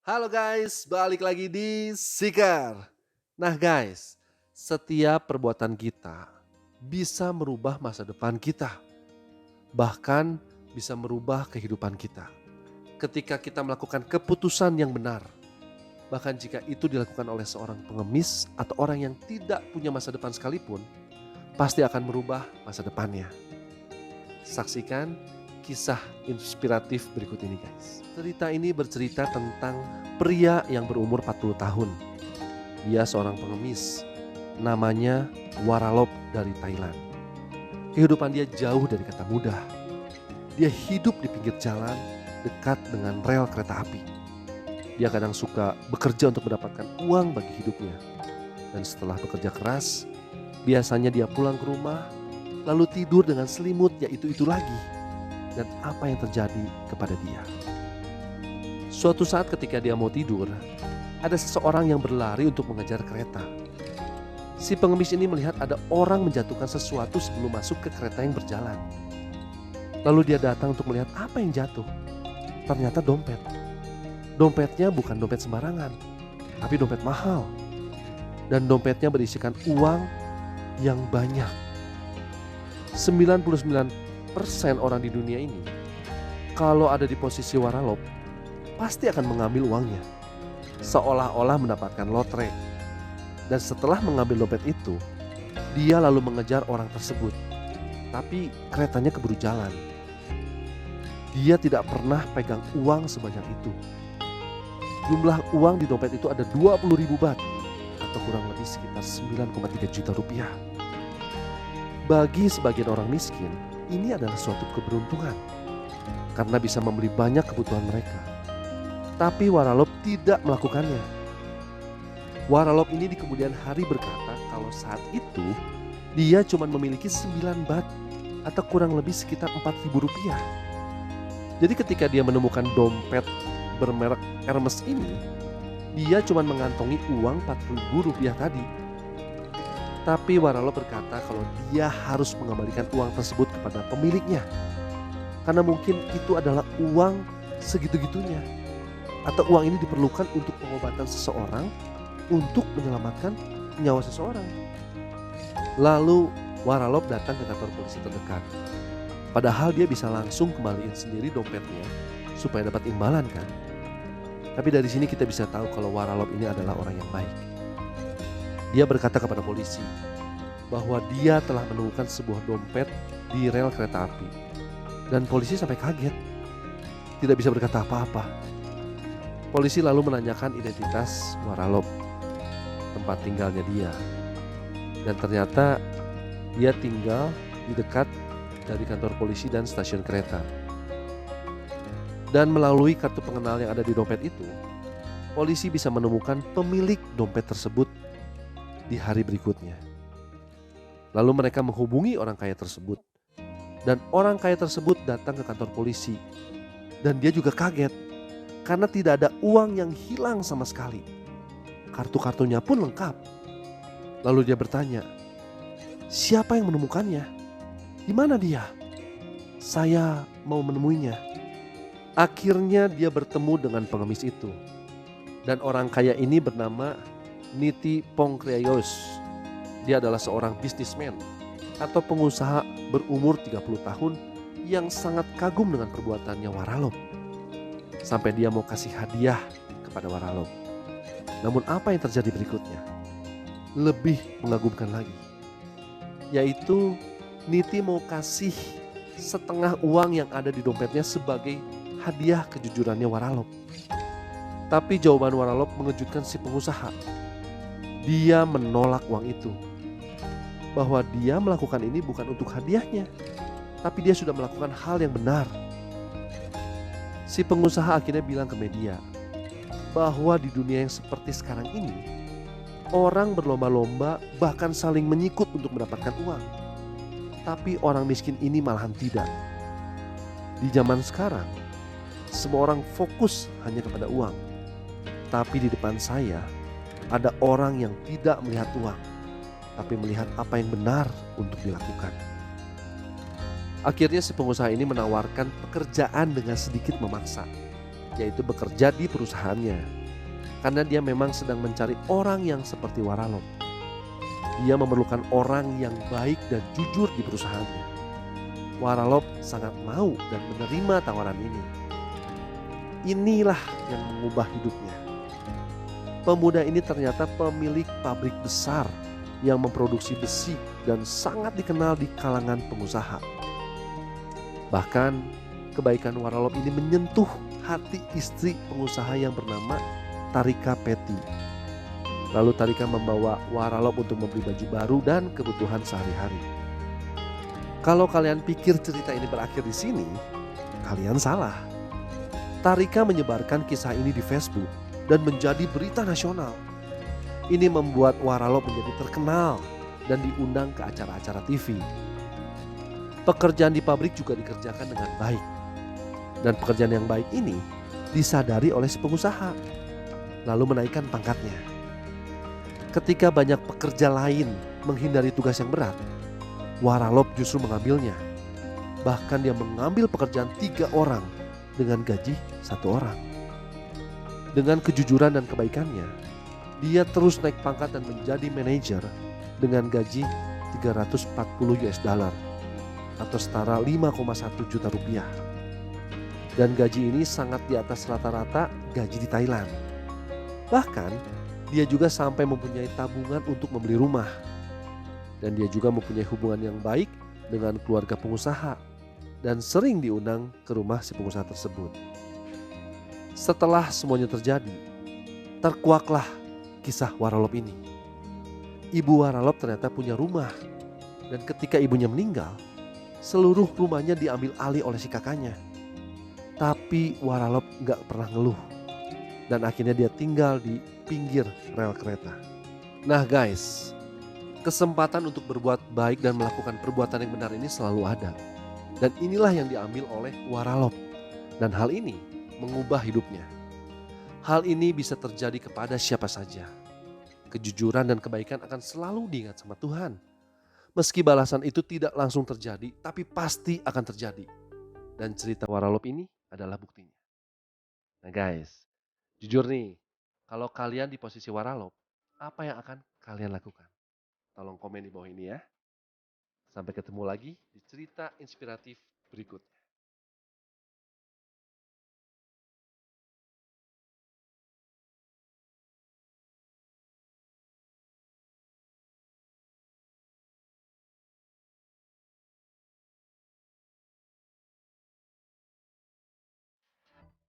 Halo guys, balik lagi di Sikar. Nah guys, setiap perbuatan kita bisa merubah masa depan kita. Bahkan bisa merubah kehidupan kita. Ketika kita melakukan keputusan yang benar. Bahkan jika itu dilakukan oleh seorang pengemis atau orang yang tidak punya masa depan sekalipun, pasti akan merubah masa depannya. Saksikan kisah inspiratif berikut ini guys. Cerita ini bercerita tentang pria yang berumur 40 tahun. Dia seorang pengemis, namanya Waralop dari Thailand. Kehidupan dia jauh dari kata mudah. Dia hidup di pinggir jalan dekat dengan rel kereta api. Dia kadang suka bekerja untuk mendapatkan uang bagi hidupnya. Dan setelah bekerja keras, biasanya dia pulang ke rumah lalu tidur dengan selimut yaitu lagi. Dan apa yang terjadi kepada dia? Suatu saat ketika dia mau tidur, ada seseorang yang berlari untuk mengejar kereta. Si pengemis ini melihat ada orang menjatuhkan sesuatu sebelum masuk ke kereta yang berjalan. Lalu dia datang untuk melihat apa yang jatuh. Ternyata dompet. Dompetnya bukan dompet sembarangan, tapi dompet mahal. Dan dompetnya berisikan uang yang banyak. 99% orang di dunia ini, kalau ada di posisi Waralop, pasti akan mengambil uangnya. Seolah-olah mendapatkan lotre. Dan setelah mengambil dompet itu, dia lalu mengejar orang tersebut. Tapi keretanya keburu jalan. Dia tidak pernah pegang uang sebanyak itu. Jumlah uang di dompet itu ada 20.000 baht atau kurang lebih sekitar 9,3 juta rupiah. Bagi sebagian orang miskin, ini adalah suatu keberuntungan karena bisa membeli banyak kebutuhan mereka. Tapi Waralop tidak melakukannya. Waralop ini di kemudian hari berkata kalau saat itu dia cuma memiliki 9 baht atau kurang lebih sekitar 4.000 rupiah. Jadi ketika dia menemukan dompet bermerek Hermes ini, dia cuma mengantongi uang 4.000 rupiah tadi. Tapi Waralop berkata kalau dia harus mengembalikan uang tersebut kepada pemiliknya. Karena mungkin itu adalah uang segitu-gitunya. Atau uang ini diperlukan untuk pengobatan seseorang, untuk menyelamatkan nyawa seseorang. Lalu Waralop datang ke kantor polisi terdekat. Padahal dia bisa langsung kembaliin sendiri dompetnya supaya dapat imbalan kan. Tapi dari sini kita bisa tahu kalau Waralop ini adalah orang yang baik. Dia berkata kepada polisi bahwa dia telah menemukan sebuah dompet di rel kereta api. Dan polisi sampai kaget. Tidak bisa berkata apa-apa. Polisi lalu menanyakan identitas Waralop, tempat tinggalnya dia. Dan ternyata dia tinggal di dekat dari kantor polisi dan stasiun kereta. Dan melalui kartu pengenal yang ada di dompet itu, polisi bisa menemukan pemilik dompet tersebut di hari berikutnya. Lalu mereka menghubungi orang kaya tersebut. Dan orang kaya tersebut datang ke kantor polisi. Dan dia juga kaget karena tidak ada uang yang hilang sama sekali. Kartu-kartunya pun lengkap. Lalu dia bertanya, siapa yang menemukannya? Di mana dia? Saya mau menemuinya. Akhirnya dia bertemu dengan pengemis itu. Dan orang kaya ini bernama Niti Pongkreayos. Dia adalah seorang bisnismen atau pengusaha berumur 30 tahun yang sangat kagum dengan perbuatannya Waralop. Sampai dia mau kasih hadiah kepada Waralop. Namun apa yang terjadi berikutnya? Lebih mengagumkan lagi. Yaitu Niti mau kasih setengah uang yang ada di dompetnya sebagai hadiah kejujurannya Waralop. Tapi jawaban Waralop mengejutkan si pengusaha. Dia menolak uang itu. Bahwa dia melakukan ini bukan untuk hadiahnya, tapi dia sudah melakukan hal yang benar. Si pengusaha akhirnya bilang ke media bahwa di dunia yang seperti sekarang ini, orang berlomba-lomba bahkan saling menyikut untuk mendapatkan uang. Tapi orang miskin ini malahan tidak. Di zaman sekarang, semua orang fokus hanya kepada uang. Tapi di depan saya ada orang yang tidak melihat uang, tapi melihat apa yang benar untuk dilakukan. Akhirnya si pengusaha ini menawarkan pekerjaan dengan sedikit memaksa. yaitu bekerja di perusahaannya. Karena dia memang sedang mencari orang yang seperti Waralop. Dia memerlukan orang yang baik dan jujur di perusahaannya. Waralop sangat mau dan menerima tawaran ini. Inilah yang mengubah hidupnya. Pemuda ini ternyata pemilik pabrik besar yang memproduksi besi dan sangat dikenal di kalangan pengusaha. Bahkan kebaikan Waralop ini menyentuh hati istri pengusaha yang bernama Tarika Petty. Lalu Tarika membawa Waralop untuk membeli baju baru dan kebutuhan sehari-hari. Kalau kalian pikir cerita ini berakhir di sini, kalian salah. Tarika menyebarkan kisah ini di Facebook dan menjadi berita nasional. Ini membuat Waralop menjadi terkenal dan diundang ke acara-acara TV. Pekerjaan di pabrik juga dikerjakan dengan baik. Dan pekerjaan yang baik ini disadari oleh si pengusaha, lalu menaikkan pangkatnya. Ketika banyak pekerja lain menghindari tugas yang berat, Waralop justru mengambilnya. Bahkan dia mengambil pekerjaan 3 orang dengan gaji 1 orang. Dengan kejujuran dan kebaikannya, dia terus naik pangkat dan menjadi manajer dengan gaji 340 US dollar atau setara 5,1 juta rupiah. Dan gaji ini sangat di atas rata-rata gaji di Thailand. Bahkan dia juga sampai mempunyai tabungan untuk membeli rumah. Dan dia juga mempunyai hubungan yang baik dengan keluarga pengusaha dan sering diundang ke rumah si pengusaha tersebut. Setelah semuanya terjadi, terkuaklah kisah Waralop ini. Ibu Waralop ternyata punya rumah, dan ketika ibunya meninggal, seluruh rumahnya diambil alih oleh si kakaknya. Tapi Waralop gak pernah ngeluh, dan akhirnya dia tinggal di pinggir rel kereta. Nah guys, kesempatan untuk berbuat baik dan melakukan perbuatan yang benar ini selalu ada. Dan inilah yang diambil oleh Waralop. Dan hal ini mengubah hidupnya. Hal ini bisa terjadi kepada siapa saja. Kejujuran dan kebaikan akan selalu diingat sama Tuhan. Meski balasan itu tidak langsung terjadi, tapi pasti akan terjadi. Dan cerita Waralop ini adalah buktinya. Nah guys, jujur nih, kalau kalian di posisi Waralop, apa yang akan kalian lakukan? Tolong komen di bawah ini ya. Sampai ketemu lagi di cerita inspiratif berikutnya.